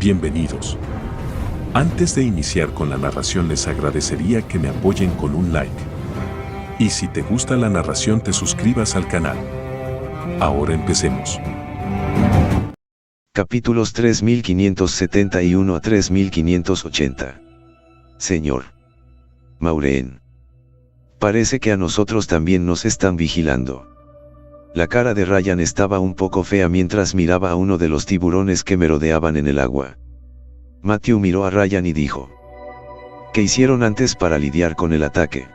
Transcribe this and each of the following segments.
Bienvenidos. Antes de iniciar con la narración les agradecería que me apoyen con un like. Y si te gusta la narración te suscribas al canal. Ahora empecemos. Capítulos 3571 a 3580. Señor Maureen. Parece que a nosotros también nos están vigilando. La cara de Ryan estaba un poco fea mientras miraba a uno de los tiburones que merodeaban en el agua. Matthew miró a Ryan y dijo: ¿qué hicieron antes para lidiar con el ataque?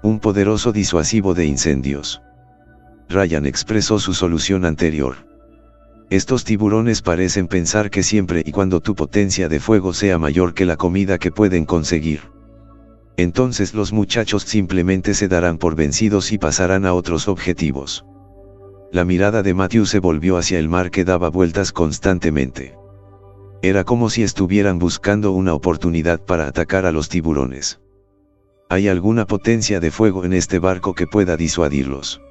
Un poderoso disuasivo de incendios. Ryan expresó su solución anterior. Estos tiburones parecen pensar que siempre y cuando tu potencia de fuego sea mayor que la comida que pueden conseguir, entonces los muchachos simplemente se darán por vencidos y pasarán a otros objetivos. La mirada de Matthew se volvió hacia el mar que daba vueltas constantemente. Era como si estuvieran buscando una oportunidad para atacar a los tiburones. ¿Hay alguna potencia de fuego en este barco que pueda disuadirlos?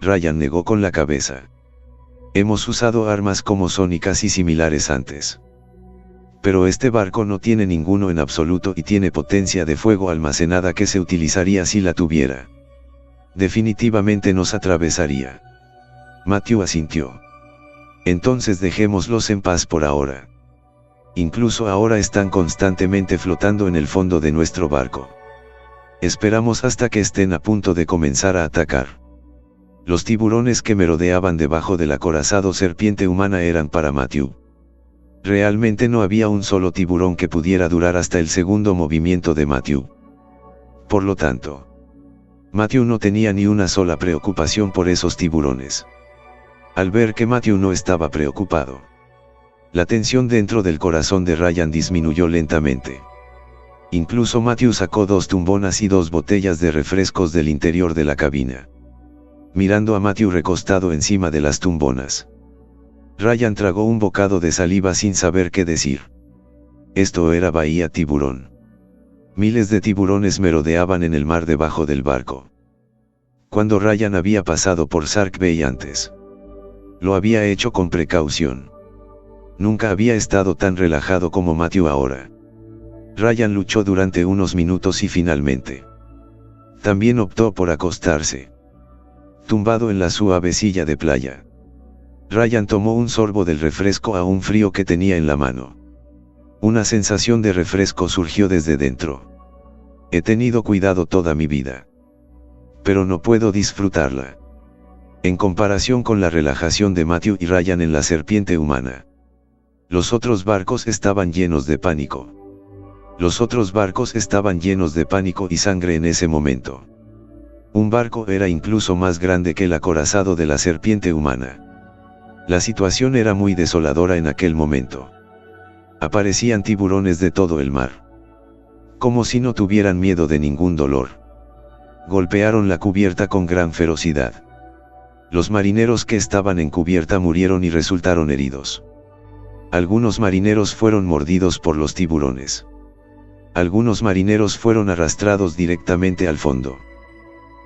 Ryan negó con la cabeza. Hemos usado armas como sónicas y similares antes. Pero este barco no tiene ninguno en absoluto y tiene potencia de fuego almacenada que se utilizaría si la tuviera. Definitivamente nos atravesaría. Matthew asintió. Entonces dejémoslos en paz por ahora. Incluso ahora están constantemente flotando en el fondo de nuestro barco. Esperamos hasta que estén a punto de comenzar a atacar. Los tiburones que merodeaban debajo del acorazado serpiente humana eran para Matthew. Realmente no había un solo tiburón que pudiera durar hasta el segundo movimiento de Matthew. Por lo tanto, Matthew no tenía ni una sola preocupación por esos tiburones. Al ver que Matthew no estaba preocupado, la tensión dentro del corazón de Ryan disminuyó lentamente. Incluso Matthew sacó 2 tumbonas y 2 botellas de refrescos del interior de la cabina. Mirando a Matthew recostado encima de las tumbonas, Ryan tragó un bocado de saliva sin saber qué decir. Esto era Bahía Tiburón. Miles de tiburones merodeaban en el mar debajo del barco. Cuando Ryan había pasado por Shark Bay antes, lo había hecho con precaución. Nunca había estado tan relajado como Matthew ahora. Ryan luchó durante unos minutos y finalmente también optó por acostarse. Tumbado en la suave silla de playa, Ryan tomó un sorbo del refresco aún frío que tenía en la mano. Una sensación de refresco surgió desde dentro. He tenido cuidado toda mi vida, pero no puedo disfrutarla en comparación con la relajación de Matthew y Ryan en la serpiente humana. Los otros barcos estaban llenos de pánico. Los otros barcos estaban llenos de pánico y sangre en ese momento. Un barco era incluso más grande que el acorazado de la serpiente humana. La situación era muy desoladora en aquel momento. Aparecían tiburones de todo el mar, como si no tuvieran miedo de ningún dolor. Golpearon la cubierta con gran ferocidad. Los marineros que estaban en cubierta murieron y resultaron heridos. Algunos marineros fueron mordidos por los tiburones. Algunos marineros fueron arrastrados directamente al fondo.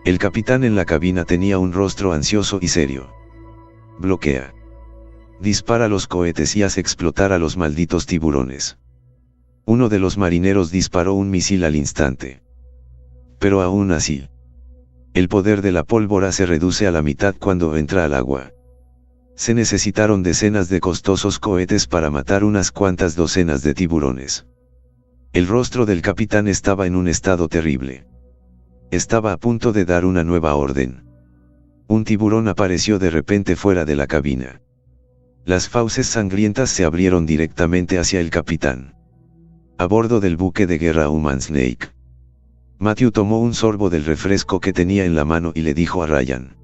El capitán en la cabina tenía un rostro ansioso y serio. Bloquea. Dispara los cohetes y haz explotar a los malditos tiburones. Uno de los marineros disparó un misil al instante. Pero aún así, el poder de la pólvora se reduce a la mitad cuando entra al agua. Se necesitaron decenas de costosos cohetes para matar unas cuantas docenas de tiburones. El rostro del capitán estaba en un estado terrible. Estaba a punto de dar una nueva orden. Un tiburón apareció de repente fuera de la cabina. Las fauces sangrientas se abrieron directamente hacia el capitán. A bordo del buque de guerra Human Snake, Matthew tomó un sorbo del refresco que tenía en la mano y le dijo a Ryan: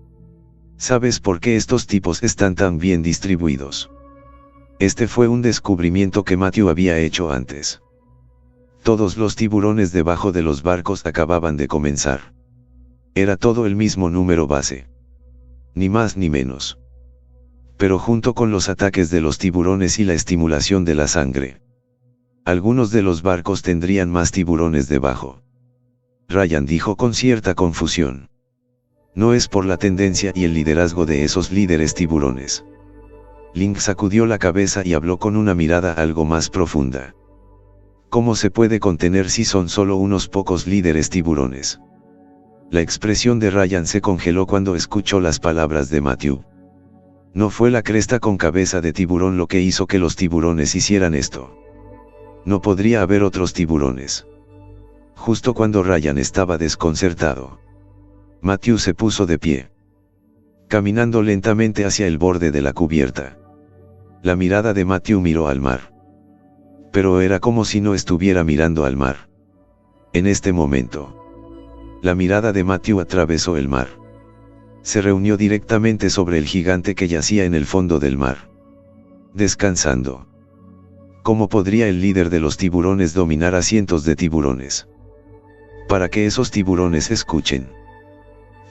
¿sabes por qué estos tipos están tan bien distribuidos? Este fue un descubrimiento que Matthew había hecho antes. Todos los tiburones debajo de los barcos acababan de comenzar. Era todo el mismo número base. Ni más ni menos. Pero junto con los ataques de los tiburones y la estimulación de la sangre, algunos de los barcos tendrían más tiburones debajo. Ryan dijo con cierta confusión. No es por la tendencia y el liderazgo de esos líderes tiburones. Link sacudió la cabeza y habló con una mirada algo más profunda. ¿Cómo se puede contener si son solo unos pocos líderes tiburones? La expresión de Ryan se congeló cuando escuchó las palabras de Matthew. No fue la cresta con cabeza de tiburón lo que hizo que los tiburones hicieran esto. No podría haber otros tiburones. Justo cuando Ryan estaba desconcertado, Matthew se puso de pie, caminando lentamente hacia el borde de la cubierta. La mirada de Matthew miró al mar. Pero era como si no estuviera mirando al mar. En este momento, la mirada de Matthew atravesó el mar. Se reunió directamente sobre el gigante que yacía en el fondo del mar, descansando. ¿Cómo podría el líder de los tiburones dominar a cientos de tiburones? Para que esos tiburones escuchen,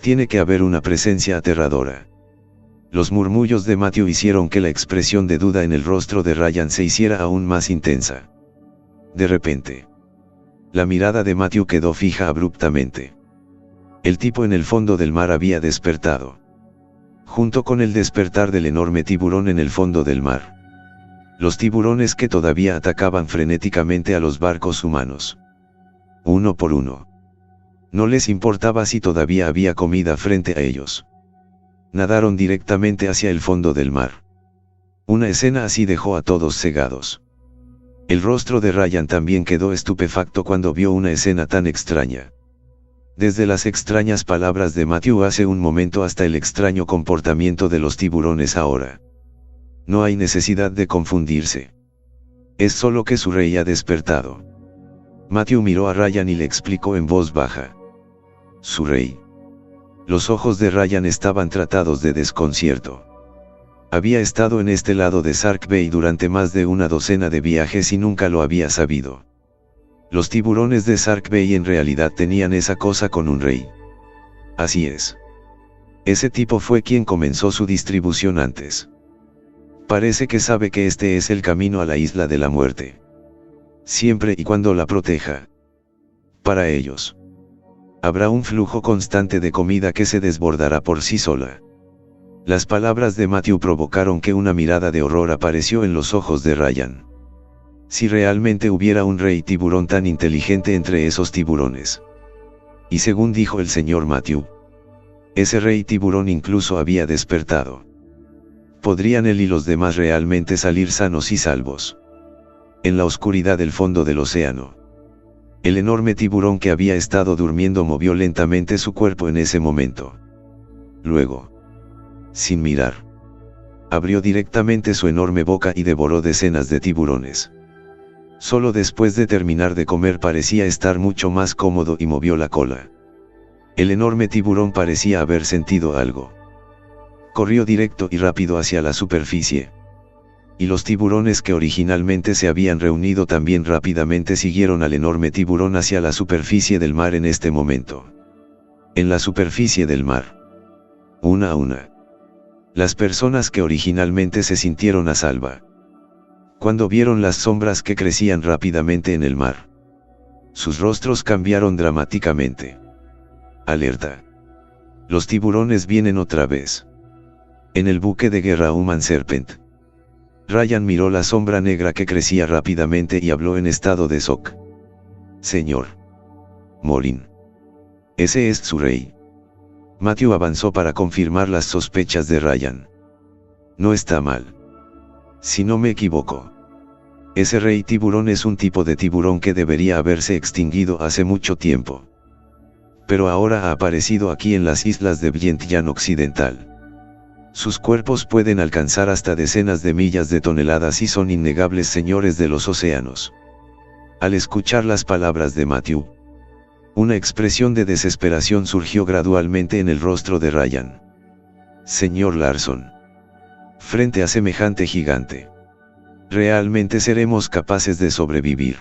tiene que haber una presencia aterradora. Los murmullos de Matthew hicieron que la expresión de duda en el rostro de Ryan se hiciera aún más intensa. De repente, la mirada de Matthew quedó fija abruptamente. El tipo en el fondo del mar había despertado. Junto con el despertar del enorme tiburón en el fondo del mar, los tiburones que todavía atacaban frenéticamente a los barcos humanos. Uno por uno. No les importaba si todavía había comida frente a ellos. Nadaron directamente hacia el fondo del mar. Una escena así dejó a todos cegados. El rostro de Ryan también quedó estupefacto cuando vio una escena tan extraña. Desde las extrañas palabras de Matthew hace un momento hasta el extraño comportamiento de los tiburones ahora. No hay necesidad de confundirse. Es solo que su rey ha despertado. Matthew miró a Ryan y le explicó en voz baja. Su rey. Los ojos de Ryan estaban tratados de desconcierto. Había estado en este lado de Sark Bay durante más de una docena de viajes y nunca lo había sabido. Los tiburones de Sark Bay en realidad tenían esa cosa con un rey. Así es. Ese tipo fue quien comenzó su distribución antes. Parece que sabe que este es el camino a la isla de la muerte. Siempre y cuando la proteja. Para ellos, habrá un flujo constante de comida que se desbordará por sí sola. Las palabras de Matthew provocaron que una mirada de horror apareció en los ojos de Ryan. Si realmente hubiera un rey tiburón tan inteligente entre esos tiburones. Y según dijo el señor Matthew, ese rey tiburón incluso había despertado. ¿Podrían él y los demás realmente salir sanos y salvos? En la oscuridad del fondo del océano, el enorme tiburón que había estado durmiendo movió lentamente su cuerpo en ese momento. Luego, sin mirar, abrió directamente su enorme boca y devoró decenas de tiburones. Solo después de terminar de comer parecía estar mucho más cómodo y movió la cola. El enorme tiburón parecía haber sentido algo. Corrió directo y rápido hacia la superficie. Y los tiburones que originalmente se habían reunido también rápidamente siguieron al enorme tiburón hacia la superficie del mar en este momento. En la superficie del mar. Una a una. Las personas que originalmente se sintieron a salvo. Cuando vieron las sombras que crecían rápidamente en el mar. Sus rostros cambiaron dramáticamente. Alerta. Los tiburones vienen otra vez. En el buque de guerra Human Serpent. Ryan miró la sombra negra que crecía rápidamente y habló en estado de shock. Señor. Morin. Ese es su rey. Matthew avanzó para confirmar las sospechas de Ryan. No está mal. Si no me equivoco. Ese rey tiburón es un tipo de tiburón que debería haberse extinguido hace mucho tiempo. Pero ahora ha aparecido aquí en las islas de Vientiane Occidental. Sus cuerpos pueden alcanzar hasta decenas de millas de toneladas y son innegables señores de los océanos. Al escuchar las palabras de Matthew, una expresión de desesperación surgió gradualmente en el rostro de Ryan. Señor Larson. Frente a semejante gigante, ¿realmente seremos capaces de sobrevivir?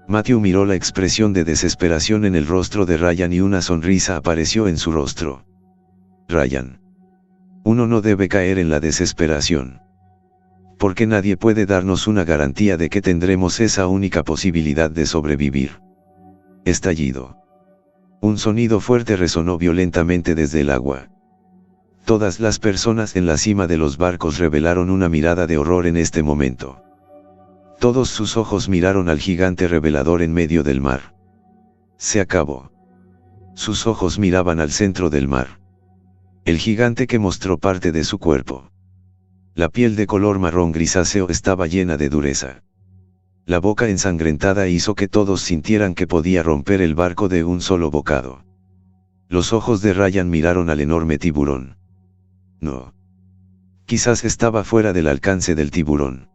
Matthew miró la expresión de desesperación en el rostro de Ryan y una sonrisa apareció en su rostro. Ryan. Uno no debe caer en la desesperación. Porque nadie puede darnos una garantía de que tendremos esa única posibilidad de sobrevivir. Estallido. Un sonido fuerte resonó violentamente desde el agua. Todas las personas en la cima de los barcos revelaron una mirada de horror en este momento. Todos sus ojos miraron al gigante revelador en medio del mar. Se acabó. Sus ojos miraban al centro del mar. El gigante que mostró parte de su cuerpo. La piel de color marrón grisáceo estaba llena de dureza. La boca ensangrentada hizo que todos sintieran que podía romper el barco de un solo bocado. Los ojos de Ryan miraron al enorme tiburón. No. Quizás estaba fuera del alcance del tiburón.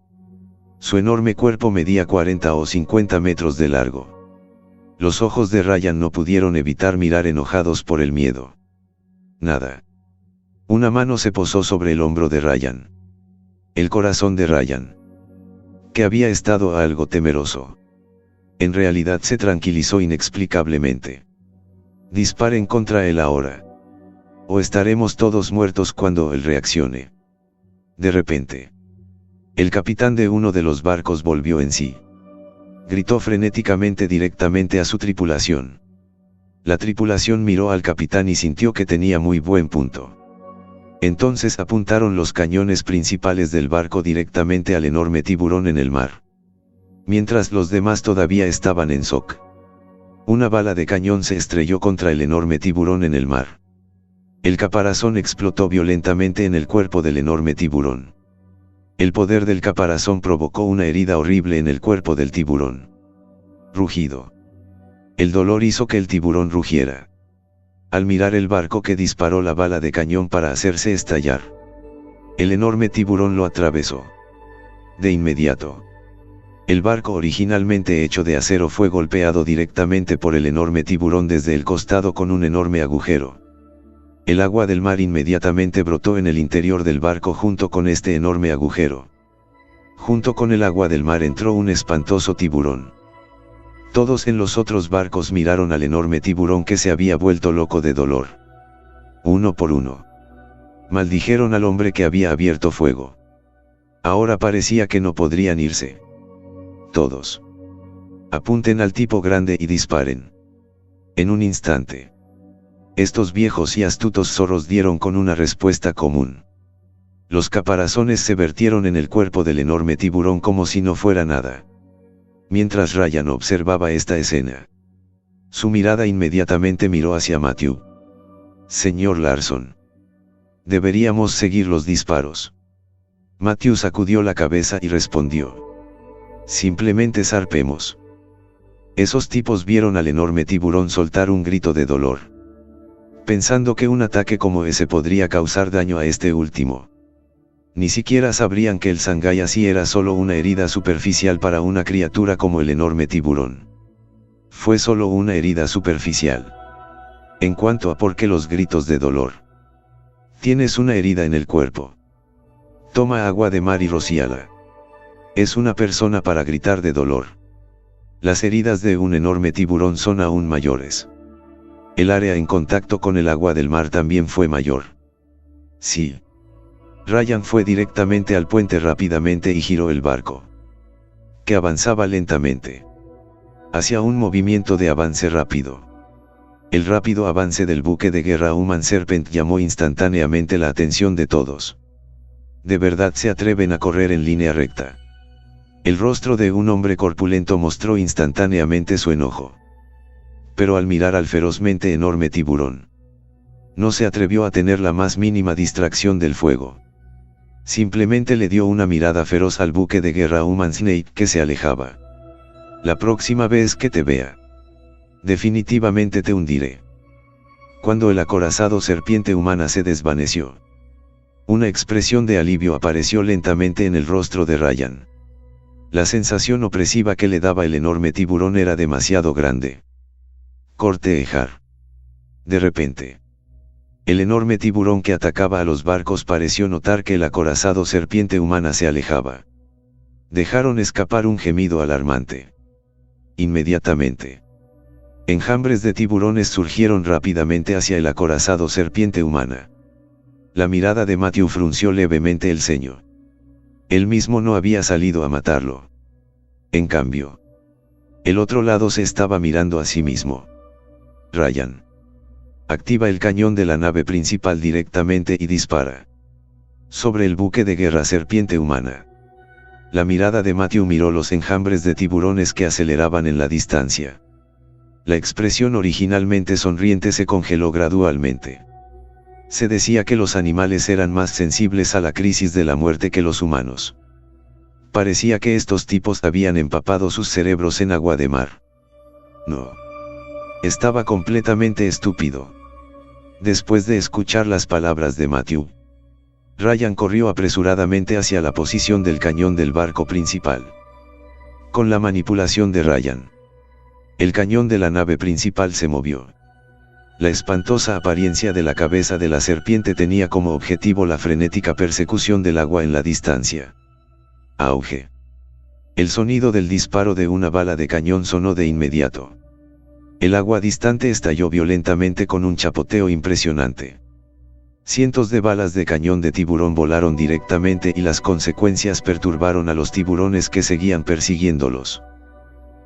Su enorme cuerpo medía 40 o 50 metros de largo. Los ojos de Ryan no pudieron evitar mirar enojados por el miedo. Nada. Una mano se posó sobre el hombro de Ryan. El corazón de Ryan, que había estado algo temeroso, en realidad se tranquilizó inexplicablemente. Disparen contra él ahora. O estaremos todos muertos cuando él reaccione. De repente, el capitán de uno de los barcos volvió en sí. Gritó frenéticamente directamente a su tripulación. La tripulación miró al capitán y sintió que tenía muy buen punto. Entonces apuntaron los cañones principales del barco directamente al enorme tiburón en el mar. Mientras los demás todavía estaban en shock. Una bala de cañón se estrelló contra el enorme tiburón en el mar. El caparazón explotó violentamente en el cuerpo del enorme tiburón. El poder del caparazón provocó una herida horrible en el cuerpo del tiburón. Rugido. El dolor hizo que el tiburón rugiera. Al mirar el barco que disparó la bala de cañón para hacerse estallar, el enorme tiburón lo atravesó. De inmediato, el barco originalmente hecho de acero fue golpeado directamente por el enorme tiburón desde el costado con un enorme agujero. El agua del mar inmediatamente brotó en el interior del barco junto con este enorme agujero. Junto con el agua del mar entró un espantoso tiburón. Todos en los otros barcos miraron al enorme tiburón que se había vuelto loco de dolor. Uno por uno. Maldijeron al hombre que había abierto fuego. Ahora parecía que no podrían irse. Todos. Apunten al tipo grande y disparen. En un instante. Estos viejos y astutos zorros dieron con una respuesta común. Los caparazones se vertieron en el cuerpo del enorme tiburón como si no fuera nada. Mientras Ryan observaba esta escena, su mirada inmediatamente miró hacia Matthew. Señor Larson. Deberíamos seguir los disparos. Matthew sacudió la cabeza y respondió. Simplemente zarpemos. Esos tipos vieron al enorme tiburón soltar un grito de dolor. Pensando que un ataque como ese podría causar daño a este último. Ni siquiera sabrían que el Shanghai así era solo una herida superficial para una criatura como el enorme tiburón. Fue solo una herida superficial. En cuanto a por qué los gritos de dolor. Tienes una herida en el cuerpo. Toma agua de mar y rocíala. Es una persona para gritar de dolor. Las heridas de un enorme tiburón son aún mayores. El área en contacto con el agua del mar también fue mayor. Sí. Ryan fue directamente al puente rápidamente y giró el barco, que avanzaba lentamente, hacia un movimiento de avance rápido. El rápido avance del buque de guerra Human Serpent llamó instantáneamente la atención de todos. ¿De verdad se atreven a correr en línea recta? El rostro de un hombre corpulento mostró instantáneamente su enojo. Pero al mirar al ferozmente enorme tiburón, no se atrevió a tener la más mínima distracción del fuego. Simplemente le dio una mirada feroz al buque de guerra Human Snake que se alejaba. La próxima vez que te vea, definitivamente te hundiré. Cuando el acorazado serpiente humana se desvaneció, una expresión de alivio apareció lentamente en el rostro de Ryan. La sensación opresiva que le daba el enorme tiburón era demasiado grande. Cortejar. De repente, el enorme tiburón que atacaba a los barcos pareció notar que el acorazado serpiente humana se alejaba. Dejaron escapar un gemido alarmante. Inmediatamente, enjambres de tiburones surgieron rápidamente hacia el acorazado serpiente humana. La mirada de Matthew frunció levemente el ceño. Él mismo no había salido a matarlo. En cambio, el otro lado se estaba mirando a sí mismo. Ryan. Activa el cañón de la nave principal directamente y dispara. Sobre el buque de guerra serpiente humana. La mirada de Matthew miró los enjambres de tiburones que aceleraban en la distancia. La expresión originalmente sonriente se congeló gradualmente. Se decía que los animales eran más sensibles a la crisis de la muerte que los humanos. Parecía que estos tipos habían empapado sus cerebros en agua de mar. No. Estaba completamente estúpido. Después de escuchar las palabras de Matthew, Ryan corrió apresuradamente hacia la posición del cañón del barco principal. Con la manipulación de Ryan, el cañón de la nave principal se movió. La espantosa apariencia de la cabeza de la serpiente tenía como objetivo la frenética persecución del agua en la distancia. Auge. El sonido del disparo de una bala de cañón sonó de inmediato. El agua distante estalló violentamente con un chapoteo impresionante. Cientos de balas de cañón de tiburón volaron directamente y las consecuencias perturbaron a los tiburones que seguían persiguiéndolos.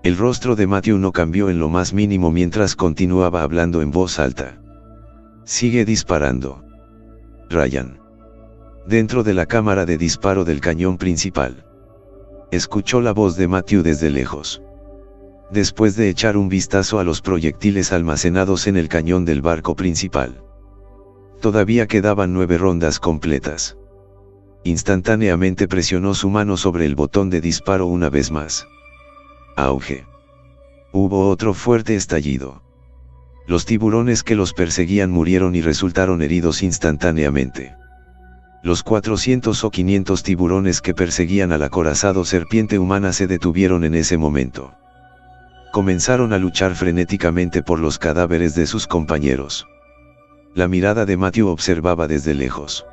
El rostro de Matthew no cambió en lo más mínimo mientras continuaba hablando en voz alta. Sigue disparando. Ryan. Dentro de la cámara de disparo del cañón principal. Escuchó la voz de Matthew desde lejos. Después de echar un vistazo a los proyectiles almacenados en el cañón del barco principal. Todavía quedaban 9 rondas completas. Instantáneamente presionó su mano sobre el botón de disparo una vez más. Auge. Hubo otro fuerte estallido. Los tiburones que los perseguían murieron y resultaron heridos instantáneamente. Los 400 o 500 tiburones que perseguían al acorazado serpiente humana se detuvieron en ese momento. Comenzaron a luchar frenéticamente por los cadáveres de sus compañeros. La mirada de Matthew observaba desde lejos.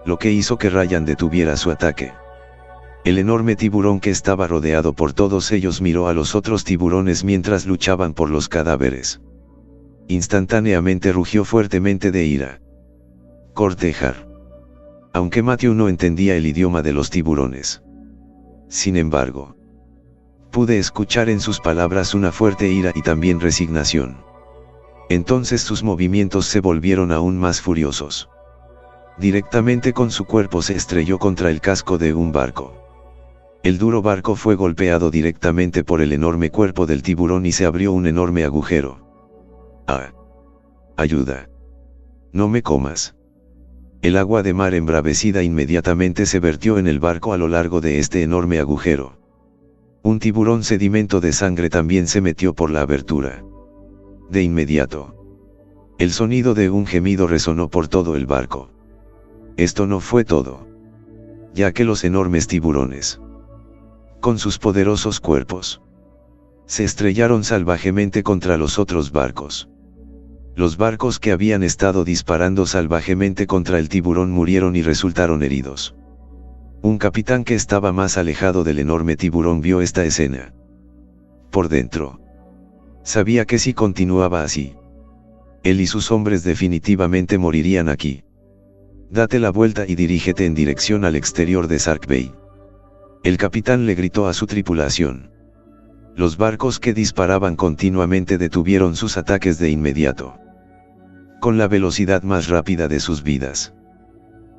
Lo que hizo que Ryan detuviera su ataque. El enorme tiburón que estaba rodeado por todos ellos miró a los otros tiburones mientras luchaban por los cadáveres. Instantáneamente rugió fuertemente de ira. Cortejar. Aunque Matthew no entendía el idioma de los tiburones. Sin embargo, pude escuchar en sus palabras una fuerte ira y también resignación. Entonces sus movimientos se volvieron aún más furiosos. Directamente con su cuerpo se estrelló contra el casco de un barco. El duro barco fue golpeado directamente por el enorme cuerpo del tiburón y se abrió un enorme agujero. ¡Ah! ¡Ayuda! ¡No me comas! El agua de mar embravecida inmediatamente se vertió en el barco a lo largo de este enorme agujero. Un tiburón sedimento de sangre también se metió por la abertura. De inmediato, el sonido de un gemido resonó por todo el barco. Esto no fue todo. Ya que los enormes tiburones, con sus poderosos cuerpos, se estrellaron salvajemente contra los otros barcos. Los barcos que habían estado disparando salvajemente contra el tiburón murieron y resultaron heridos. Un capitán que estaba más alejado del enorme tiburón vio esta escena. Por dentro, sabía que si continuaba así, él y sus hombres definitivamente morirían aquí. Date la vuelta y dirígete en dirección al exterior de Sark Bay. El capitán le gritó a su tripulación. Los barcos que disparaban continuamente detuvieron sus ataques de inmediato. Con la velocidad más rápida de sus vidas.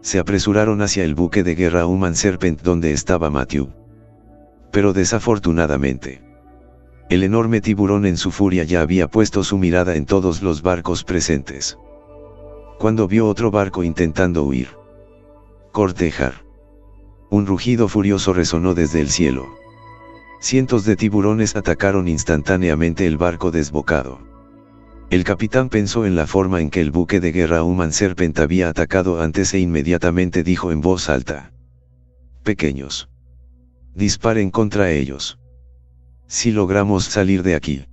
Se apresuraron hacia el buque de guerra Human Serpent donde estaba Matthew. Pero desafortunadamente, el enorme tiburón en su furia ya había puesto su mirada en todos los barcos presentes. Cuando vio otro barco intentando huir. Cortejar. Un rugido furioso resonó desde el cielo. Cientos de tiburones atacaron instantáneamente el barco desbocado. El capitán pensó en la forma en que el buque de guerra Human Serpent había atacado antes e inmediatamente dijo en voz alta. Pequeños. Disparen contra ellos. Si logramos salir de aquí.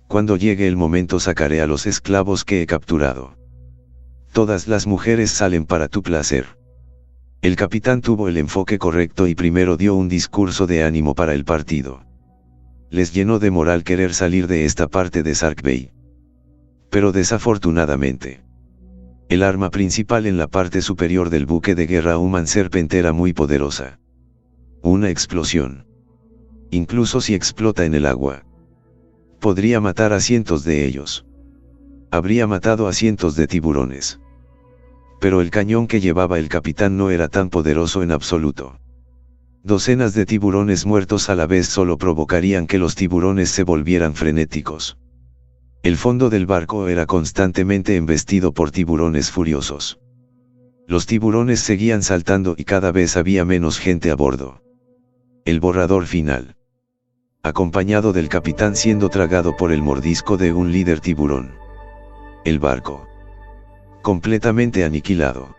Cuando llegue el momento sacaré a los esclavos que he capturado. Todas las mujeres salen para tu placer. El capitán tuvo el enfoque correcto y primero dio un discurso de ánimo para el partido. Les llenó de moral querer salir de esta parte de Sark Bay. Pero desafortunadamente, el arma principal en la parte superior del buque de guerra Human Serpent era muy poderosa. Una explosión. Incluso si explota en el agua, podría matar a cientos de ellos. Habría matado a cientos de tiburones. Pero el cañón que llevaba el capitán no era tan poderoso en absoluto. Docenas de tiburones muertos a la vez solo provocarían que los tiburones se volvieran frenéticos. El fondo del barco era constantemente embestido por tiburones furiosos. Los tiburones seguían saltando y cada vez había menos gente a bordo. El borrador final. Acompañado del capitán siendo tragado por el mordisco de un líder tiburón. El barco. Completamente aniquilado.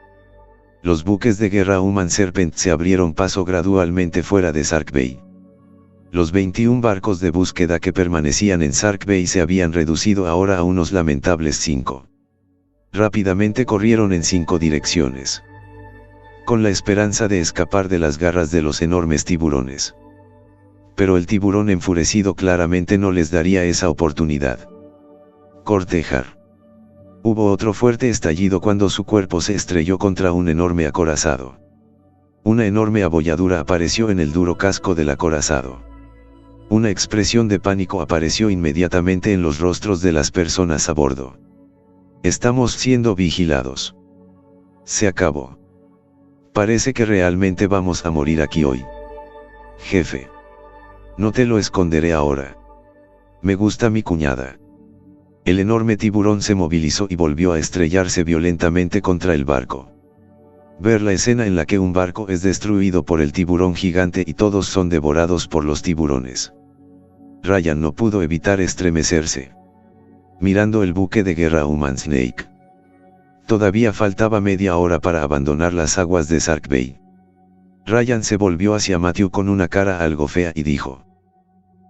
Los buques de guerra Human Serpent se abrieron paso gradualmente fuera de Sark Bay. Los 21 barcos de búsqueda que permanecían en Sark Bay se habían reducido ahora a unos lamentables 5. Rápidamente corrieron en 5 direcciones. Con la esperanza de escapar de las garras de los enormes tiburones. Pero el tiburón enfurecido claramente no les daría esa oportunidad. Cortejar. Hubo otro fuerte estallido cuando su cuerpo se estrelló contra un enorme acorazado. Una enorme abolladura apareció en el duro casco del acorazado. Una expresión de pánico apareció inmediatamente en los rostros de las personas a bordo. Estamos siendo vigilados. Se acabó. Parece que realmente vamos a morir aquí hoy. Jefe. No te lo esconderé ahora. Me gusta mi cuñada. El enorme tiburón se movilizó y volvió a estrellarse violentamente contra el barco. Ver la escena en la que un barco es destruido por el tiburón gigante y todos son devorados por los tiburones. Ryan no pudo evitar estremecerse. Mirando el buque de guerra Human Snake. Todavía faltaba media hora para abandonar las aguas de Sark Bay. Ryan se volvió hacia Matthew con una cara algo fea y dijo: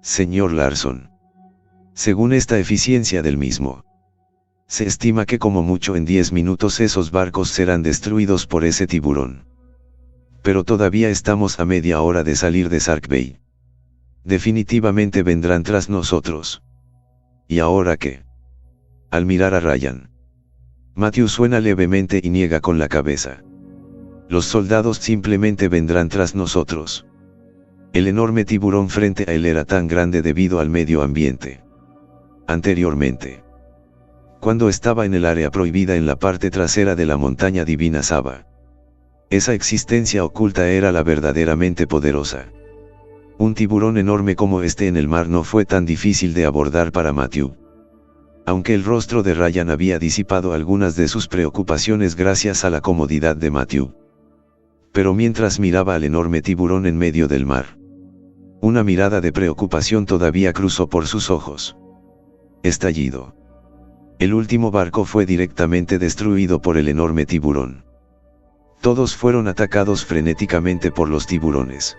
Señor Larson. Según esta eficiencia del mismo, se estima que como mucho en 10 minutos esos barcos serán destruidos por ese tiburón. Pero todavía estamos a media hora de salir de Sark Bay. Definitivamente vendrán tras nosotros. ¿Y ahora qué? Al mirar a Ryan, Matthew suena levemente y niega con la cabeza. Los soldados simplemente vendrán tras nosotros. El enorme tiburón frente a él era tan grande debido al medio ambiente. Anteriormente, cuando estaba en el área prohibida en la parte trasera de la montaña divina Saba, esa existencia oculta era la verdaderamente poderosa. Un tiburón enorme como este en el mar no fue tan difícil de abordar para Matthew. Aunque el rostro de Ryan había disipado algunas de sus preocupaciones gracias a la comodidad de Matthew. Pero mientras miraba al enorme tiburón en medio del mar, una mirada de preocupación todavía cruzó por sus ojos. Estallido. El último barco fue directamente destruido por el enorme tiburón. Todos fueron atacados frenéticamente por los tiburones.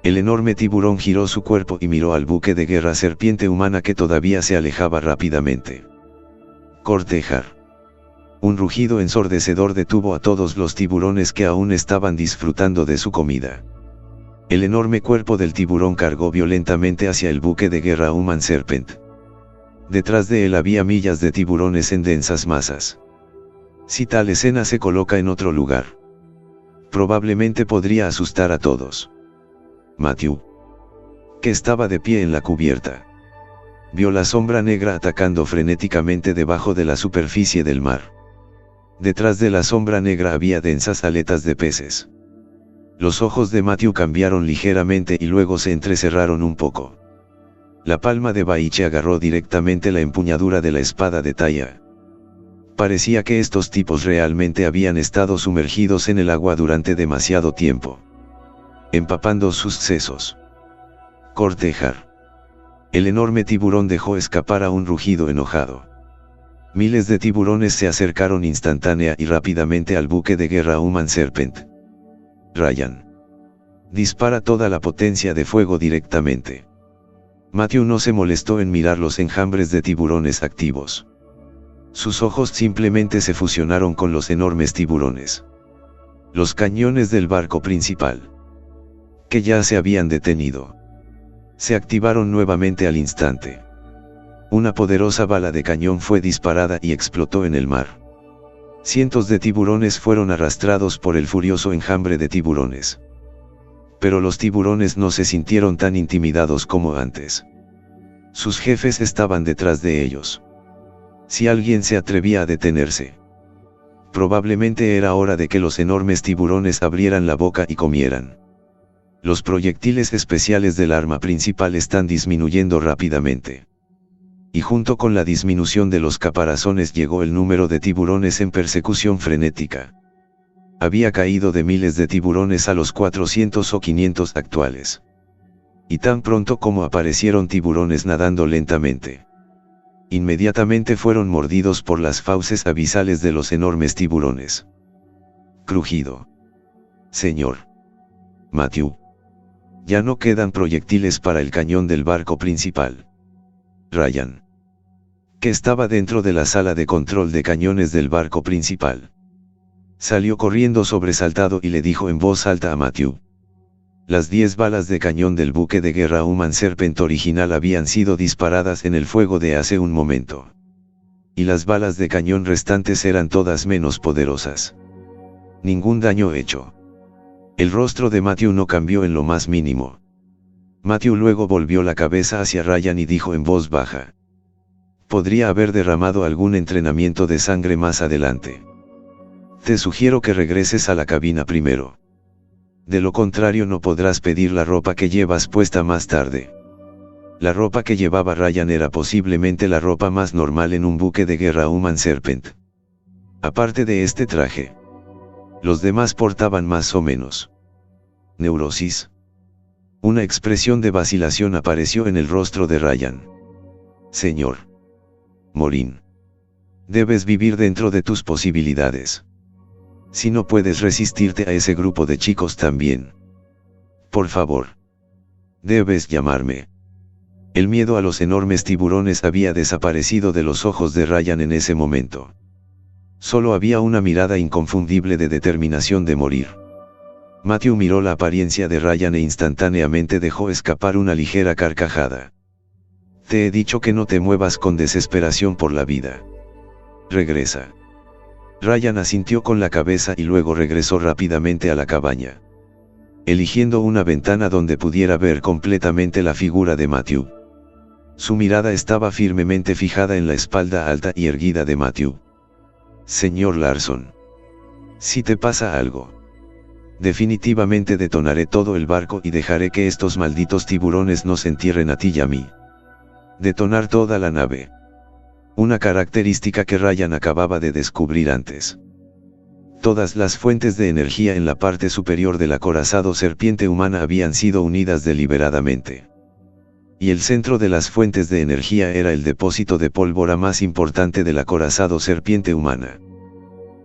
El enorme tiburón giró su cuerpo y miró al buque de guerra serpiente humana que todavía se alejaba rápidamente. Cortejar. Un rugido ensordecedor detuvo a todos los tiburones que aún estaban disfrutando de su comida. El enorme cuerpo del tiburón cargó violentamente hacia el buque de guerra Human Serpent. Detrás de él había millas de tiburones en densas masas. Si tal escena se coloca en otro lugar, probablemente podría asustar a todos. Matthew, que estaba de pie en la cubierta, vio la sombra negra atacando frenéticamente debajo de la superficie del mar. Detrás de la sombra negra había densas aletas de peces. Los ojos de Matthew cambiaron ligeramente y luego se entrecerraron un poco. La palma de Baiche agarró directamente la empuñadura de la espada de Taya. Parecía que estos tipos realmente habían estado sumergidos en el agua durante demasiado tiempo, empapando sus sesos. Cortejar. El enorme tiburón dejó escapar a un rugido enojado. Miles de tiburones se acercaron instantánea y rápidamente al buque de guerra Human Serpent. Ryan. Dispara toda la potencia de fuego directamente. Matthew no se molestó en mirar los enjambres de tiburones activos. Sus ojos simplemente se fusionaron con los enormes tiburones. Los cañones del barco principal, que ya se habían detenido, se activaron nuevamente al instante. Una poderosa bala de cañón fue disparada y explotó en el mar. Cientos de tiburones fueron arrastrados por el furioso enjambre de tiburones. Pero los tiburones no se sintieron tan intimidados como antes. Sus jefes estaban detrás de ellos. Si alguien se atrevía a detenerse, probablemente era hora de que los enormes tiburones abrieran la boca y comieran. Los proyectiles especiales del arma principal están disminuyendo rápidamente. Y junto con la disminución de los caparazones llegó el número de tiburones en persecución frenética. Había caído de miles de tiburones a los 400 o 500 actuales. Y tan pronto como aparecieron tiburones nadando lentamente, inmediatamente fueron mordidos por las fauces abisales de los enormes tiburones. Crujido. Señor Matthew. Ya no quedan proyectiles para el cañón del barco principal. Ryan, que estaba dentro de la sala de control de cañones del barco principal, salió corriendo sobresaltado y le dijo en voz alta a Matthew. Las 10 balas de cañón del buque de guerra Human Serpent original habían sido disparadas en el fuego de hace un momento. Y las balas de cañón restantes eran todas menos poderosas. Ningún daño hecho. El rostro de Matthew no cambió en lo más mínimo. Matthew luego volvió la cabeza hacia Ryan y dijo en voz baja. Podría haber derramado algún entrenamiento de sangre más adelante. Te sugiero que regreses a la cabina primero. De lo contrario no podrás pedir la ropa que llevas puesta más tarde. La ropa que llevaba Ryan era posiblemente la ropa más normal en un buque de guerra Human Serpent. Aparte de este traje, los demás portaban más o menos neurosis. Una expresión de vacilación apareció en el rostro de Ryan. Señor Morin, debes vivir dentro de tus posibilidades. Si no puedes resistirte a ese grupo de chicos también, por favor, debes llamarme. El miedo a los enormes tiburones había desaparecido de los ojos de Ryan en ese momento. Solo había una mirada inconfundible de determinación de morir. Matthew miró la apariencia de Ryan e instantáneamente dejó escapar una ligera carcajada. Te he dicho que no te muevas con desesperación por la vida. Regresa. Ryan asintió con la cabeza y luego regresó rápidamente a la cabaña, eligiendo una ventana donde pudiera ver completamente la figura de Matthew. Su mirada estaba firmemente fijada en la espalda alta y erguida de Matthew. Señor Larson, si te pasa algo, definitivamente detonaré todo el barco y dejaré que estos malditos tiburones nos entierren a ti y a mí. Detonar toda la nave. Una característica que Ryan acababa de descubrir antes. Todas las fuentes de energía en la parte superior del acorazado serpiente humana habían sido unidas deliberadamente. Y el centro de las fuentes de energía era el depósito de pólvora más importante del acorazado serpiente humana.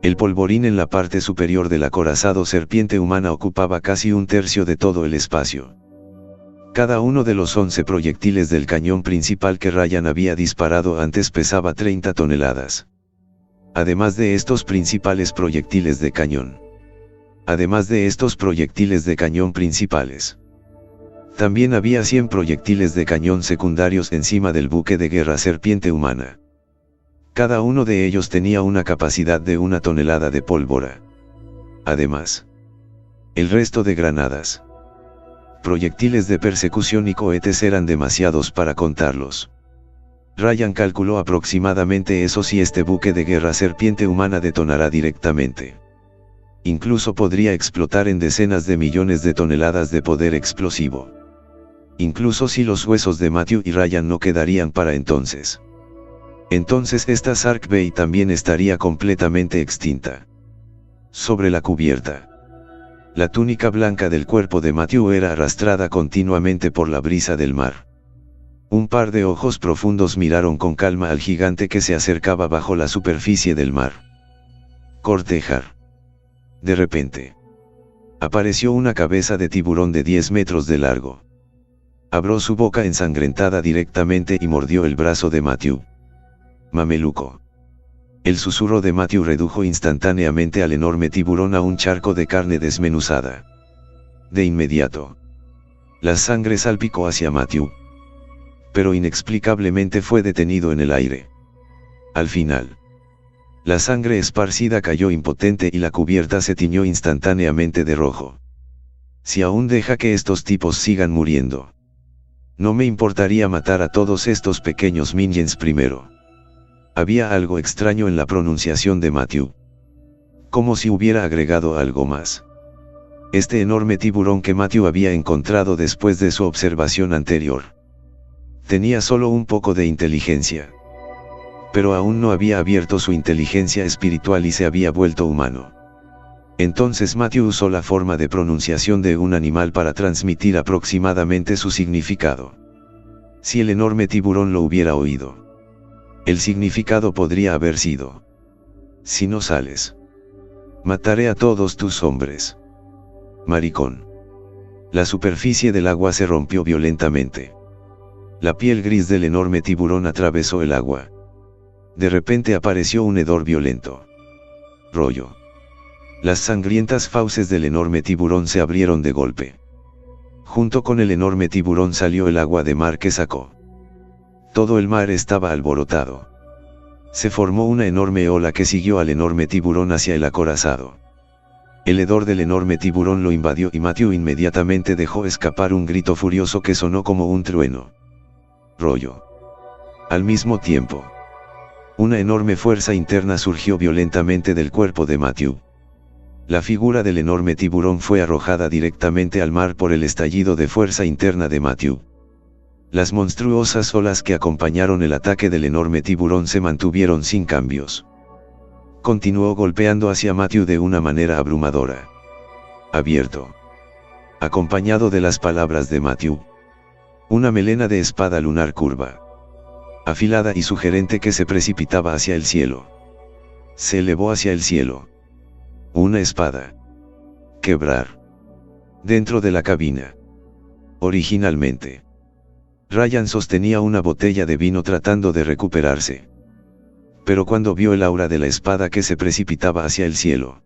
El polvorín en la parte superior del acorazado serpiente humana ocupaba casi un tercio de todo el espacio. Cada uno de los 11 proyectiles del cañón principal que Ryan había disparado antes pesaba 30 toneladas. Además de estos principales proyectiles de cañón. Además de estos proyectiles de cañón principales. También había 100 proyectiles de cañón secundarios encima del buque de guerra serpiente humana. Cada uno de ellos tenía una capacidad de 1 tonelada de pólvora. Además, el resto de granadas, proyectiles de persecución y cohetes eran demasiados para contarlos. Ryan calculó aproximadamente eso si este buque de guerra serpiente humana detonará directamente. Incluso podría explotar en decenas de millones de toneladas de poder explosivo. Incluso si los huesos de Matthew y Ryan no quedarían para entonces. Entonces esta Sark Bay también estaría completamente extinta. Sobre la cubierta, la túnica blanca del cuerpo de Matthew era arrastrada continuamente por la brisa del mar. Un par de ojos profundos miraron con calma al gigante que se acercaba bajo la superficie del mar. Cortejar. De repente, apareció una cabeza de tiburón de 10 metros de largo. Abrió su boca ensangrentada directamente y mordió el brazo de Matthew. Mameluco. El susurro de Matthew redujo instantáneamente al enorme tiburón a un charco de carne desmenuzada. De inmediato, la sangre salpicó hacia Matthew. Pero inexplicablemente fue detenido en el aire. Al final, la sangre esparcida cayó impotente y la cubierta se tiñó instantáneamente de rojo. Si aún deja que estos tipos sigan muriendo, no me importaría matar a todos estos pequeños minions primero. Había algo extraño en la pronunciación de Matthew. Como si hubiera agregado algo más. Este enorme tiburón que Matthew había encontrado después de su observación anterior. Tenía solo un poco de inteligencia. Pero aún no había abierto su inteligencia espiritual y se había vuelto humano. Entonces Matthew usó la forma de pronunciación de un animal para transmitir aproximadamente su significado. Si el enorme tiburón lo hubiera oído, el significado podría haber sido: si no sales, mataré a todos tus hombres. Maricón. La superficie del agua se rompió violentamente. La piel gris del enorme tiburón atravesó el agua. De repente apareció un hedor violento. Rollo. Las sangrientas fauces del enorme tiburón se abrieron de golpe. Junto con el enorme tiburón salió el agua de mar que sacó. Todo el mar estaba alborotado. Se formó una enorme ola que siguió al enorme tiburón hacia el acorazado. El hedor del enorme tiburón lo invadió y Matthew inmediatamente dejó escapar un grito furioso que sonó como un trueno. Rollo. Al mismo tiempo, una enorme fuerza interna surgió violentamente del cuerpo de Matthew. La figura del enorme tiburón fue arrojada directamente al mar por el estallido de fuerza interna de Matthew. Las monstruosas olas que acompañaron el ataque del enorme tiburón se mantuvieron sin cambios. Continuó golpeando hacia Matthew de una manera abrumadora. Abierto. Acompañado de las palabras de Matthew. Una melena de espada lunar curva, afilada y sugerente que se precipitaba hacia el cielo. Se elevó hacia el cielo. Una espada. Quebrar. Dentro de la cabina. Originalmente, Ryan sostenía una botella de vino tratando de recuperarse. Pero cuando vio el aura de la espada que se precipitaba hacia el cielo,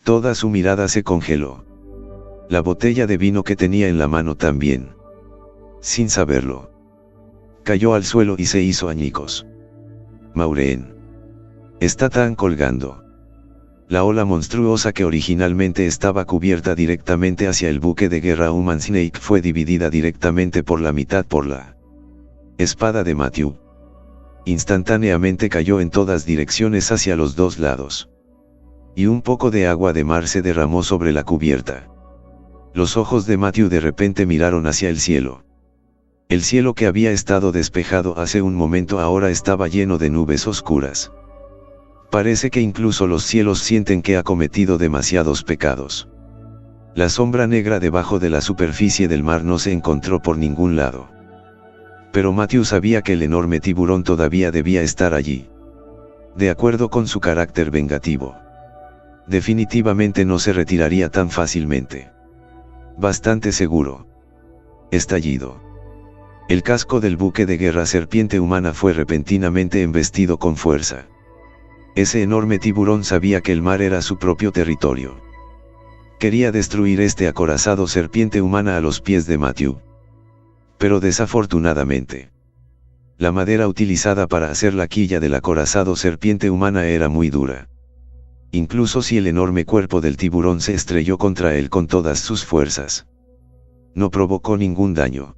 toda su mirada se congeló. La botella de vino que tenía en la mano también. Sin saberlo, cayó al suelo y se hizo añicos. Maureen. Está tan colgando. La ola monstruosa que originalmente estaba cubierta directamente hacia el buque de guerra Human Snake fue dividida directamente por la mitad por la espada de Matthew. Instantáneamente cayó en todas direcciones hacia los dos lados. Y un poco de agua de mar se derramó sobre la cubierta. Los ojos de Matthew de repente miraron hacia el cielo. El cielo que había estado despejado hace un momento ahora estaba lleno de nubes oscuras. Parece que incluso los cielos sienten que ha cometido demasiados pecados. La sombra negra debajo de la superficie del mar no se encontró por ningún lado. Pero Matthew sabía que el enorme tiburón todavía debía estar allí. De acuerdo con su carácter vengativo. Definitivamente no se retiraría tan fácilmente. Bastante seguro. Estallido. El casco del buque de guerra serpiente humana fue repentinamente embestido con fuerza. Ese enorme tiburón sabía que el mar era su propio territorio. Quería destruir este acorazado serpiente humana a los pies de Matthew. Pero desafortunadamente, la madera utilizada para hacer la quilla del acorazado serpiente humana era muy dura. Incluso si el enorme cuerpo del tiburón se estrelló contra él con todas sus fuerzas, no provocó ningún daño.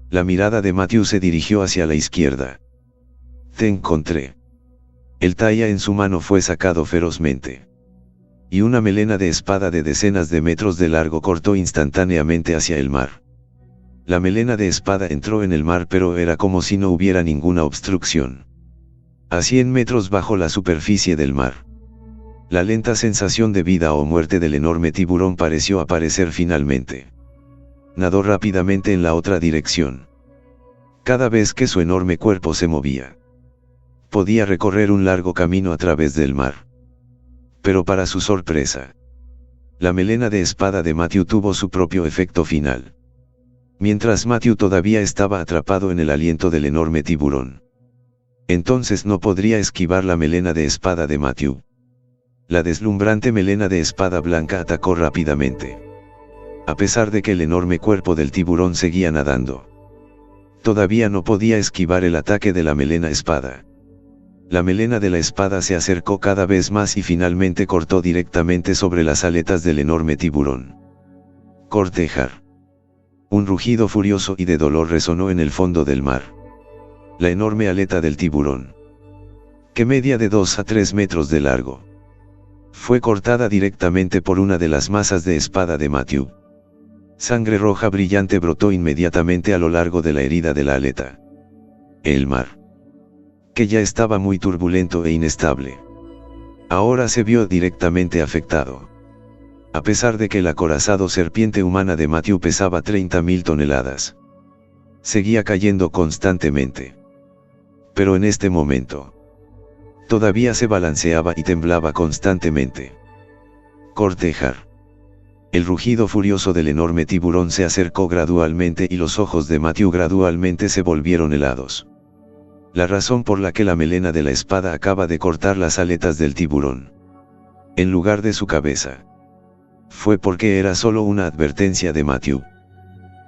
La mirada de Matthew se dirigió hacia la izquierda. Te encontré. El talla en su mano fue sacado ferozmente. Y una melena de espada de decenas de metros de largo cortó instantáneamente hacia el mar. La melena de espada entró en el mar, pero era como si no hubiera ninguna obstrucción. A 100 metros bajo la superficie del mar. La lenta sensación de vida o muerte del enorme tiburón pareció aparecer finalmente. Nadó rápidamente en la otra dirección. Cada vez que su enorme cuerpo se movía, podía recorrer un largo camino a través del mar. Pero para su sorpresa, la melena de espada de Matthew tuvo su propio efecto final. Mientras Matthew todavía estaba atrapado en el aliento del enorme tiburón, entonces no podría esquivar la melena de espada de Matthew. La deslumbrante melena de espada blanca atacó rápidamente. A pesar de que el enorme cuerpo del tiburón seguía nadando, todavía no podía esquivar el ataque de la melena espada. La melena de la espada se acercó cada vez más y finalmente cortó directamente sobre las aletas del enorme tiburón. Cortejar. Un rugido furioso y de dolor resonó en el fondo del mar. La enorme aleta del tiburón que media de 2 a 3 metros de largo. Fue cortada directamente por una de las masas de espada de Matthew. Sangre roja brillante brotó inmediatamente a lo largo de la herida de la aleta. El mar, que ya estaba muy turbulento e inestable, ahora se vio directamente afectado. A pesar de que el acorazado serpiente humana de Matthew pesaba 30.000 toneladas, seguía cayendo constantemente. Pero en este momento, todavía se balanceaba y temblaba constantemente. Cortejar. El rugido furioso del enorme tiburón se acercó gradualmente y los ojos de Matthew gradualmente se volvieron helados. La razón por la que la melena de la espada acaba de cortar las aletas del tiburón, en lugar de su cabeza, fue porque era solo una advertencia de Matthew.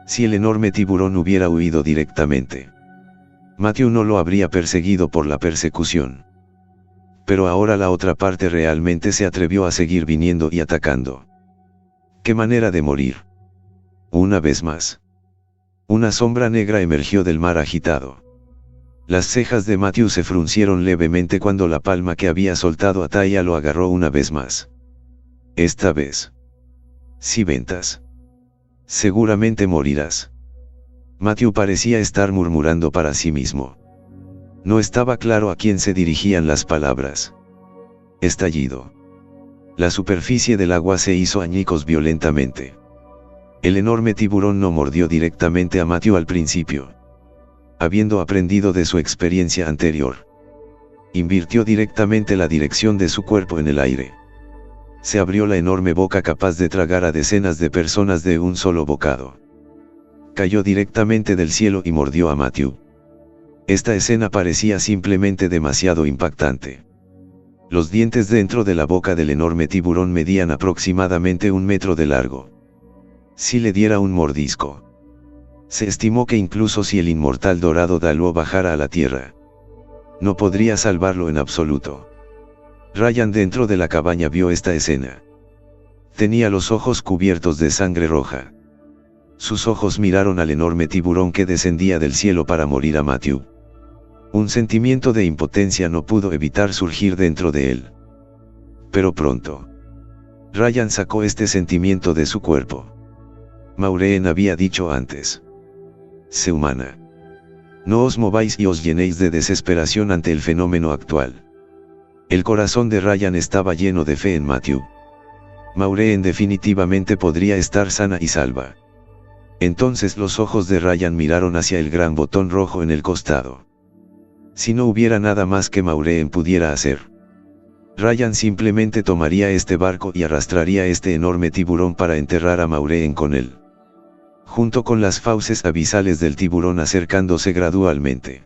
Si el enorme tiburón hubiera huido directamente, Matthew no lo habría perseguido por la persecución. Pero ahora la otra parte realmente se atrevió a seguir viniendo y atacando. ¡Qué manera de morir! Una vez más, una sombra negra emergió del mar agitado. Las cejas de Matthew se fruncieron levemente cuando la palma que había soltado a Taya lo agarró una vez más. Esta vez, si ventas, seguramente morirás. Matthew parecía estar murmurando para sí mismo. No estaba claro a quién se dirigían las palabras. Estallido. La superficie del agua se hizo añicos violentamente. El enorme tiburón no mordió directamente a Matthew al principio. Habiendo aprendido de su experiencia anterior, invirtió directamente la dirección de su cuerpo en el aire. Se abrió la enorme boca capaz de tragar a decenas de personas de un solo bocado. Cayó directamente del cielo y mordió a Matthew. Esta escena parecía simplemente demasiado impactante. Los dientes dentro de la boca del enorme tiburón medían aproximadamente 1 metro de largo. Si le diera un mordisco, se estimó que incluso si el inmortal dorado Daluo bajara a la tierra, no podría salvarlo en absoluto. Ryan dentro de la cabaña vio esta escena. Tenía los ojos cubiertos de sangre roja. Sus ojos miraron al enorme tiburón que descendía del cielo para morir a Matthew. Un sentimiento de impotencia no pudo evitar surgir dentro de él. Pero pronto, Ryan sacó este sentimiento de su cuerpo. Maureen había dicho antes: sé humana. No os mováis y os llenéis de desesperación ante el fenómeno actual. El corazón de Ryan estaba lleno de fe en Matthew. Maureen definitivamente podría estar sana y salva. Entonces los ojos de Ryan miraron hacia el gran botón rojo en el costado. Si no hubiera nada más que Maureen pudiera hacer, Ryan simplemente tomaría este barco y arrastraría este enorme tiburón para enterrar a Maureen con él, junto con las fauces abisales del tiburón acercándose gradualmente.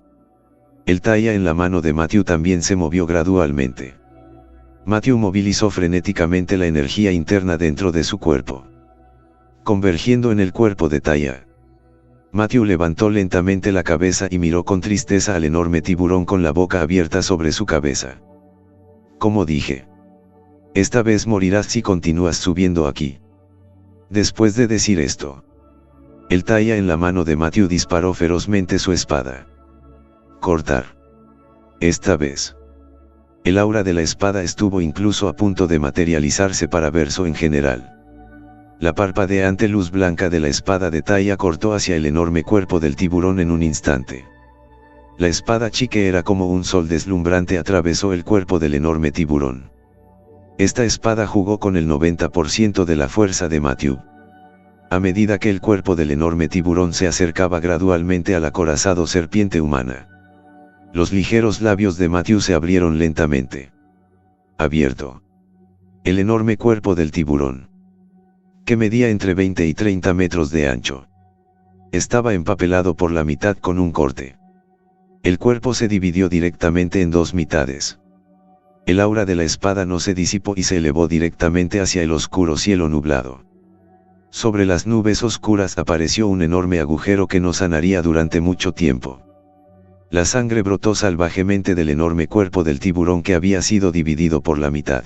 El Taya en la mano de Matthew también se movió gradualmente. Matthew movilizó frenéticamente la energía interna dentro de su cuerpo, convergiendo en el cuerpo de Taya. Matthew levantó lentamente la cabeza y miró con tristeza al enorme tiburón con la boca abierta sobre su cabeza. Como dije, esta vez morirás si continúas subiendo aquí. Después de decir esto, el Taya en la mano de Matthew disparó ferozmente su espada. Cortar. Esta vez, el aura de la espada estuvo incluso a punto de materializarse para verso en general. La parpadeante luz blanca de la espada de Taya cortó hacia el enorme cuerpo del tiburón en un instante. La espada chique era como un sol deslumbrante, atravesó el cuerpo del enorme tiburón. Esta espada jugó con el 90% de la fuerza de Matthew. A medida que el cuerpo del enorme tiburón se acercaba gradualmente al acorazado serpiente humana, los ligeros labios de Matthew se abrieron lentamente. Abierto. El enorme cuerpo del tiburón, que medía entre 20 y 30 metros de ancho, estaba empapelado por la mitad con un corte. El cuerpo se dividió directamente en 2 mitades. El aura de la espada no se disipó y se elevó directamente hacia el oscuro cielo nublado. Sobre las nubes oscuras apareció un enorme agujero que no sanaría durante mucho tiempo. La sangre brotó salvajemente del enorme cuerpo del tiburón que había sido dividido por la mitad.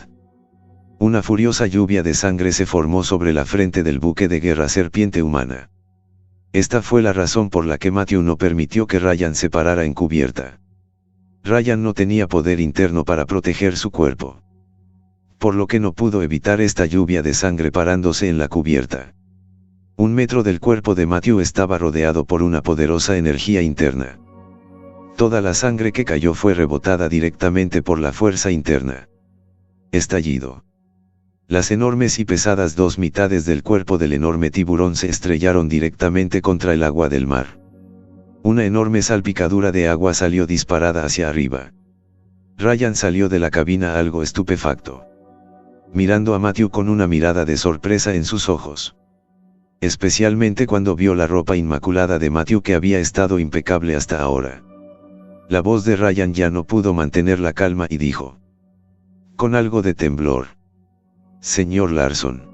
Una furiosa lluvia de sangre se formó sobre la frente del buque de guerra serpiente humana. Esta fue la razón por la que Matthew no permitió que Ryan se parara en cubierta. Ryan no tenía poder interno para proteger su cuerpo, por lo que no pudo evitar esta lluvia de sangre parándose en la cubierta. 1 metro del cuerpo de Matthew estaba rodeado por una poderosa energía interna. Toda la sangre que cayó fue rebotada directamente por la fuerza interna. Estallido. Las enormes y pesadas 2 mitades del cuerpo del enorme tiburón se estrellaron directamente contra el agua del mar. Una enorme salpicadura de agua salió disparada hacia arriba. Ryan salió de la cabina algo estupefacto, mirando a Matthew con una mirada de sorpresa en sus ojos. Especialmente cuando vio la ropa inmaculada de Matthew que había estado impecable hasta ahora. La voz de Ryan ya no pudo mantener la calma y dijo, con algo de temblor: Señor Larson,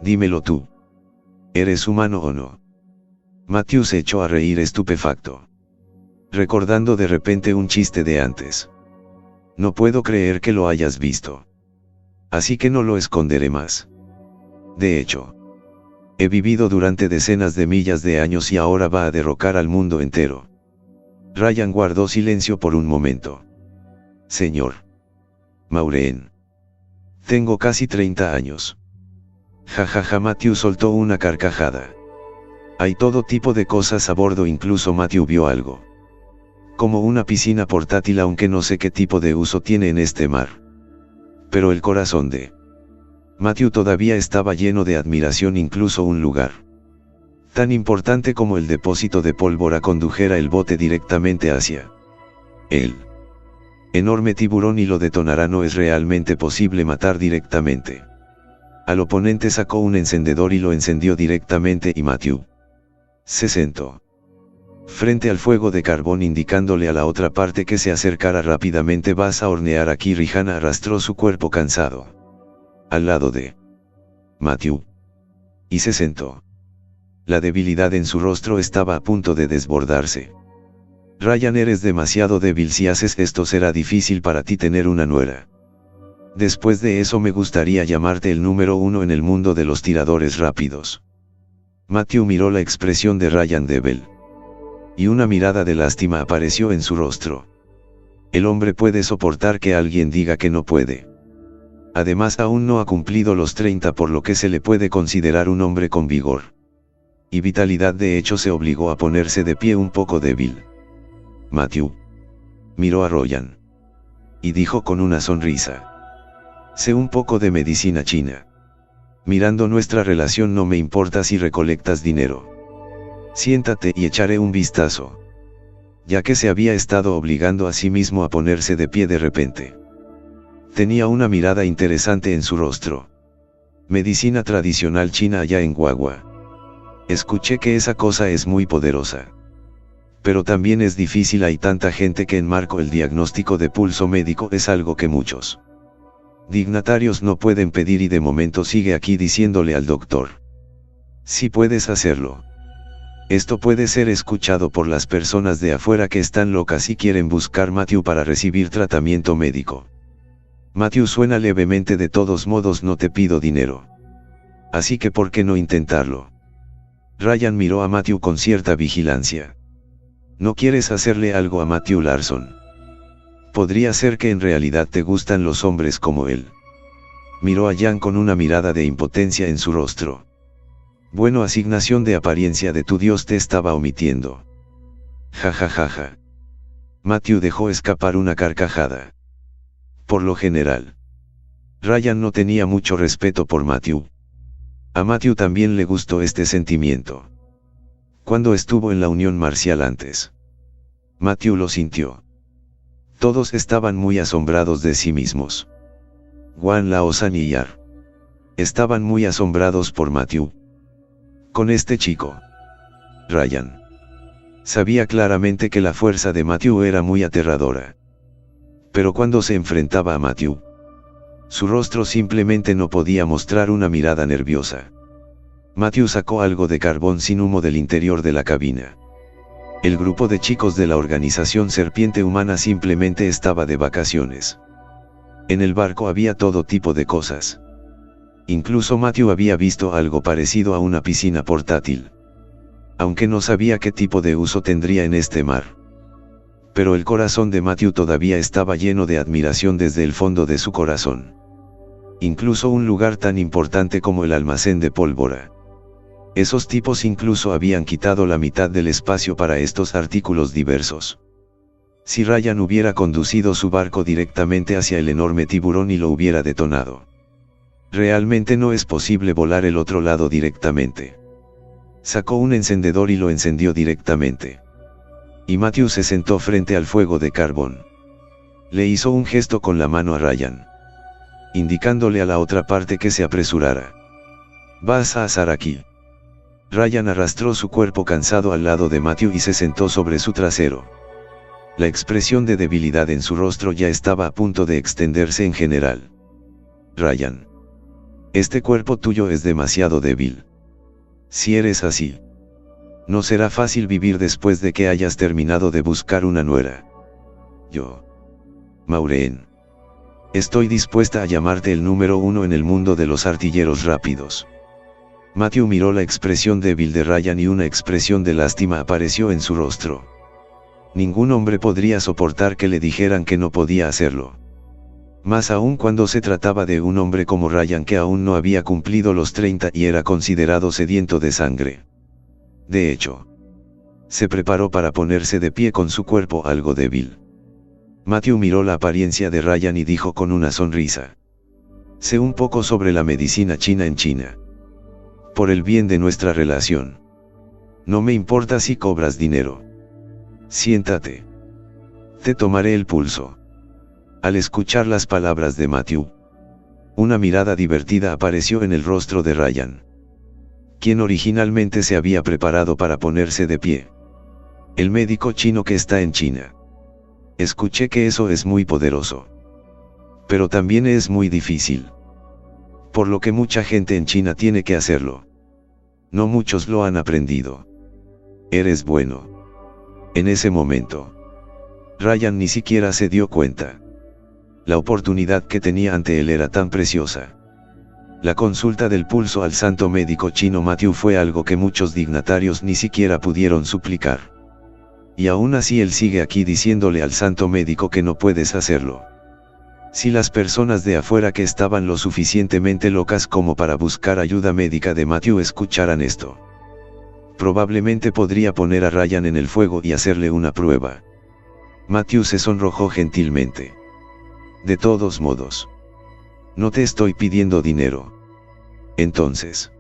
dímelo tú. ¿Eres humano o no? Matthew se echó a reír estupefacto, recordando de repente un chiste de antes. No puedo creer que lo hayas visto. Así que no lo esconderé más. De hecho, he vivido durante decenas de millas de años y ahora va a derrocar al mundo entero. Ryan guardó silencio por un momento. Señor Maureen, tengo casi 30 años. Jajaja. Matthew soltó una carcajada. Hay todo tipo de cosas a bordo, incluso Matthew vio algo como una piscina portátil, aunque no sé qué tipo de uso tiene en este mar. Pero el corazón de Matthew todavía estaba lleno de admiración. Incluso un lugar tan importante como el depósito de pólvora condujera el bote directamente hacia el enorme tiburón y lo detonará. No es realmente posible matar directamente al oponente. Sacó un encendedor y lo encendió directamente y Matthew se sentó frente al fuego de carbón, indicándole a la otra parte que se acercara rápidamente. Vas a hornear aquí. Rihanna arrastró su cuerpo cansado al lado de Matthew y se sentó. La debilidad en su rostro estaba a punto de desbordarse. Ryan, eres demasiado débil. Si haces esto será difícil para ti tener una nuera. Después de eso me gustaría llamarte el número 1 en el mundo de los tiradores rápidos. Matthew miró la expresión de Ryan débil, y una mirada de lástima apareció en su rostro. El hombre puede soportar que alguien diga que no puede. Además, aún no ha cumplido los 30, por lo que se le puede considerar un hombre con vigor y vitalidad. De hecho, se obligó a ponerse de pie un poco débil. Matthew miró a Ryan y dijo con una sonrisa: sé un poco de medicina china. Mirando nuestra relación, no me importa si recolectas dinero. Siéntate y echaré un vistazo. Ya que se había estado obligando a sí mismo a ponerse de pie de repente. Tenía una mirada interesante en su rostro. Medicina tradicional china allá en Guagua. Escuché que esa cosa es muy poderosa. Pero también es difícil. Hay tanta gente que enmarco el diagnóstico de pulso médico. Es algo que muchos dignatarios no pueden pedir y de momento sigue aquí diciéndole al doctor: si puedes hacerlo. Esto puede ser escuchado por las personas de afuera que están locas y quieren buscar Matthew para recibir tratamiento médico. Matthew suena levemente. De todos modos, no te pido dinero. Así que ¿por qué no intentarlo? Ryan miró a Matthew con cierta vigilancia. ¿No quieres hacerle algo a Matthew Larson? Podría ser que en realidad te gustan los hombres como él. Miró a Jan con una mirada de impotencia en su rostro. Bueno, asignación de apariencia de tu dios te estaba omitiendo. Jajajaja. Matthew dejó escapar una carcajada. Por lo general, Ryan no tenía mucho respeto por Matthew. A Matthew también le gustó este sentimiento. Cuando estuvo en la Unión Marcial antes, Matthew lo sintió. Todos estaban muy asombrados de sí mismos. Guan Laosan y Yar estaban muy asombrados por Matthew. Con este chico, Ryan sabía claramente que la fuerza de Matthew era muy aterradora. Pero cuando se enfrentaba a Matthew, su rostro simplemente no podía mostrar una mirada nerviosa. Matthew sacó algo de carbón sin humo del interior de la cabina. El grupo de chicos de la organización Serpiente Humana simplemente estaba de vacaciones. En el barco había todo tipo de cosas. Incluso Matthew había visto algo parecido a una piscina portátil. Aunque no sabía qué tipo de uso tendría en este mar. Pero el corazón de Matthew todavía estaba lleno de admiración desde el fondo de su corazón. Incluso un lugar tan importante como el almacén de pólvora. Esos tipos incluso habían quitado la mitad del espacio para estos artículos diversos. Si Ryan hubiera conducido su barco directamente hacia el enorme tiburón y lo hubiera detonado. Realmente no es posible volar el otro lado directamente. Sacó un encendedor y lo encendió directamente. Y Matthew se sentó frente al fuego de carbón. Le hizo un gesto con la mano a Ryan, indicándole a la otra parte que se apresurara. «Vas a asar aquí». Ryan arrastró su cuerpo cansado al lado de Matthew y se sentó sobre su trasero. La expresión de debilidad en su rostro ya estaba a punto de extenderse en general. «Ryan, este cuerpo tuyo es demasiado débil. Si eres así, no será fácil vivir después de que hayas terminado de buscar una nuera. Yo, Maureen, estoy dispuesta a llamarte el número 1 en el mundo de los artilleros rápidos». Matthew miró la expresión débil de Ryan y una expresión de lástima apareció en su rostro. Ningún hombre podría soportar que le dijeran que no podía hacerlo. Más aún cuando se trataba de un hombre como Ryan que aún no había cumplido los 30 y era considerado sediento de sangre. De hecho, se preparó para ponerse de pie con su cuerpo algo débil. Matthew miró la apariencia de Ryan y dijo con una sonrisa: «Sé un poco sobre la medicina china en China. Por el bien de nuestra relación. No me importa si cobras dinero. Siéntate. Te tomaré el pulso». Al escuchar las palabras de Matthew, una mirada divertida apareció en el rostro de Ryan, quien originalmente se había preparado para ponerse de pie. «El médico chino que está en China. Escuché que eso es muy poderoso. Pero también es muy difícil. Por lo que mucha gente en China tiene que hacerlo. No muchos lo han aprendido. Eres bueno». En ese momento, Ryan ni siquiera se dio cuenta. La oportunidad que tenía ante él era tan preciosa. La consulta del pulso al santo médico chino Matthew fue algo que muchos dignatarios ni siquiera pudieron suplicar. Y aún así él sigue aquí diciéndole al santo médico que no puedes hacerlo. Si las personas de afuera que estaban lo suficientemente locas como para buscar ayuda médica de Matthew escucharan esto, probablemente podría poner a Ryan en el fuego y hacerle una prueba. Matthew se sonrojó gentilmente. «De todos modos, no te estoy pidiendo dinero. Entonces,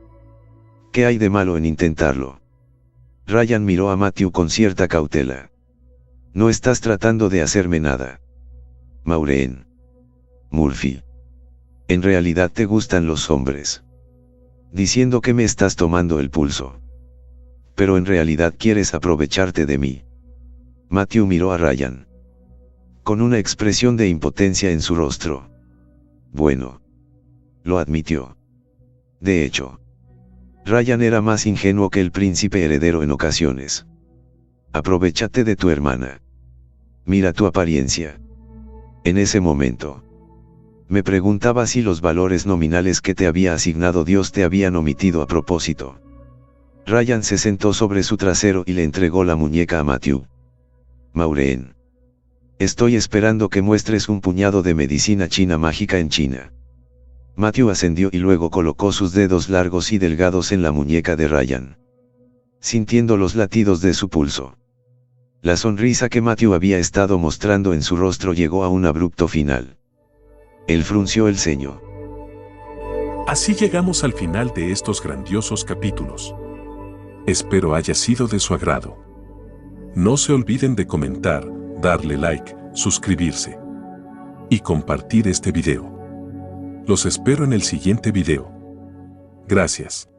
¿qué hay de malo en intentarlo?» Ryan miró a Matthew con cierta cautela. «No estás tratando de hacerme nada, Maureen. Murphy. En realidad te gustan los hombres. Diciendo que me estás tomando el pulso. Pero en realidad quieres aprovecharte de mí». Matthew miró a Ryan, con una expresión de impotencia en su rostro. Bueno, lo admitió. De hecho, Ryan era más ingenuo que el príncipe heredero en ocasiones. «Aprovechate de tu hermana. Mira tu apariencia». En ese momento, me preguntaba si los valores nominales que te había asignado Dios te habían omitido a propósito. Ryan se sentó sobre su trasero y le entregó la muñeca a Matthew. «Maureen, estoy esperando que muestres un puñado de medicina china mágica en China». Matthew ascendió y luego colocó sus dedos largos y delgados en la muñeca de Ryan, sintiendo los latidos de su pulso. La sonrisa que Matthew había estado mostrando en su rostro llegó a un abrupto final. Él frunció el ceño. Así llegamos al final de estos grandiosos capítulos. Espero haya sido de su agrado. No se olviden de comentar, darle like, suscribirse y compartir este video. Los espero en el siguiente video. Gracias.